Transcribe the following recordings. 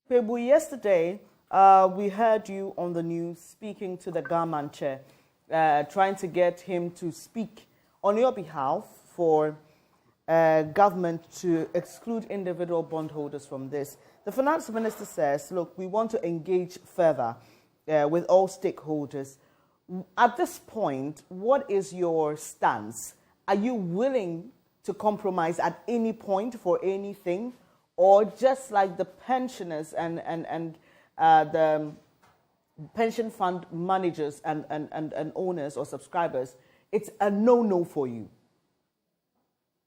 Kpebu, yesterday we heard you on the news speaking to the government chair, trying to get him to speak on your behalf for government to exclude individual bondholders from this. The finance minister says, look, we want to engage further with all stakeholders. At this point, what is your stance? Are you willing to compromise at any point for anything? Or just like the pensioners and the pension fund managers and owners or subscribers, it's a no-no for you?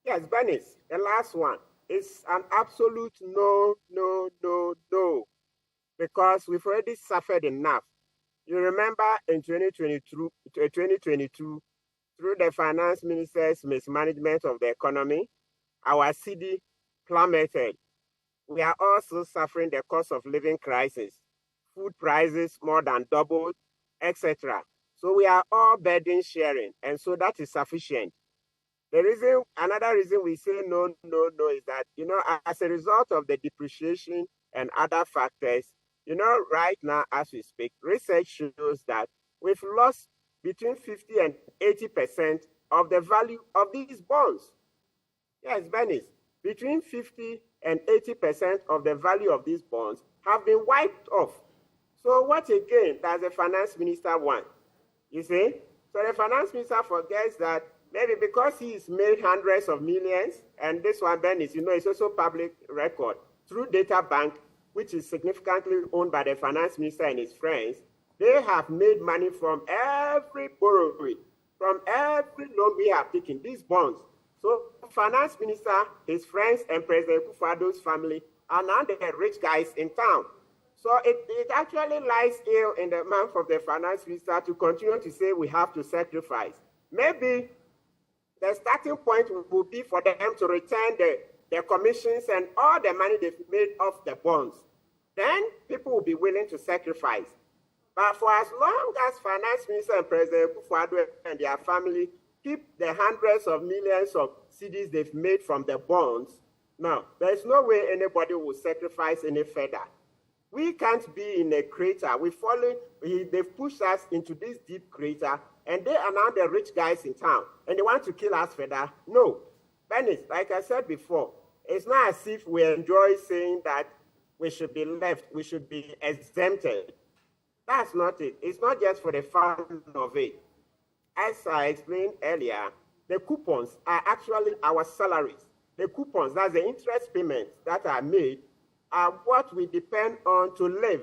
Yes, Bernice, the last one. It's an absolute no, no, no, no. Because we've already suffered enough. You remember in 2022, through the finance minister's mismanagement of the economy, our CD plummeted. We are also suffering the cost of living crisis. Food prices more than doubled, etc. So we are all burden sharing, and so that is sufficient. Another reason we say no, no, no is that, as a result of the depreciation and other factors, right now as we speak, research shows that we've lost between 50 and 80% of the value of these bonds. Yes, Bernice, between 50 and 80% of the value of these bonds have been wiped off. So what again does the finance minister want? You see? So the finance minister forgets that maybe because he's made hundreds of millions, and this one, Bernice, it's also public record, through Data Bank, which is significantly owned by the finance minister and his friends, they have made money from every borrowing, from every loan we have taken, these bonds. So finance minister, his friends, and President Kufuor's family are now the rich guys in town. So it actually lies ill in the mouth of the finance minister to continue to say we have to sacrifice. Maybe the starting point will be for them to return the commissions and all the money they've made off the bonds. Then people will be willing to sacrifice. But for as long as finance minister and President Kufuor and their family keep the hundreds of millions of CDs they've made from the bonds, no, there's no way anybody will sacrifice any further. We can't be in a crater. They've pushed us into this deep crater, and they are now the rich guys in town, and they want to kill us further. No. Bernice, like I said before, it's not as if we enjoy saying that we should be left, we should be exempted. That's not it. It's not just for the fun of it. As I explained earlier, the coupons are actually our salaries. The coupons, that's the interest payments that are made, are what we depend on to live.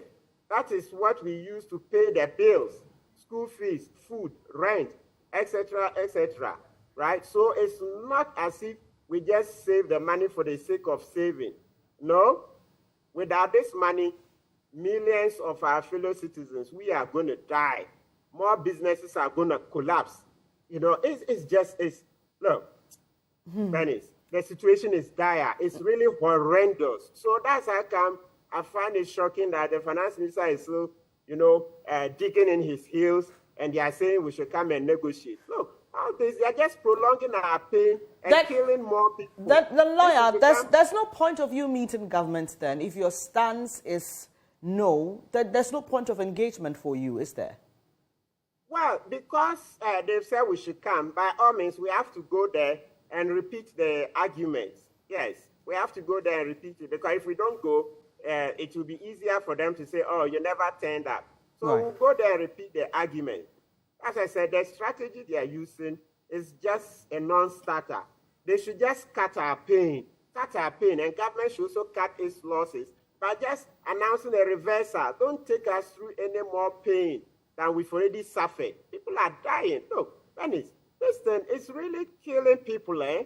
That is what we use to pay the bills, school fees, food, rent, etc., etc. Right? So it's not as if we just save the money for the sake of saving. No. Without this money, millions of our fellow citizens, we are going to die. More businesses are going to collapse. Look, Bernice, the situation is dire. It's really horrendous. So that's how come I find it shocking that the finance minister is so, digging in his heels, and they are saying we should come and negotiate. Look, all this, they're just prolonging our pain and killing more people. The lawyer, there's no point of you meeting government then. If your stance is no, there's no point of engagement for you, is there? Well, because they've said we should come, by all means, we have to go there and repeat the arguments. Yes, we have to go there and repeat it, because if we don't go, it will be easier for them to say, oh, you never turned up. So We'll go there and repeat the argument. As I said, the strategy they are using is just a non-starter. They should just cut our pain, and government should also cut its losses by just announcing a reversal. Don't take us through any more pain than we've already suffered. People are dying. Look, Bernice, this thing is really killing people, eh?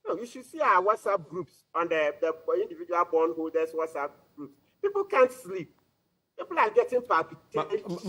No, you should see our WhatsApp groups on the individual bondholders WhatsApp groups. People can't sleep. People are getting palpitations.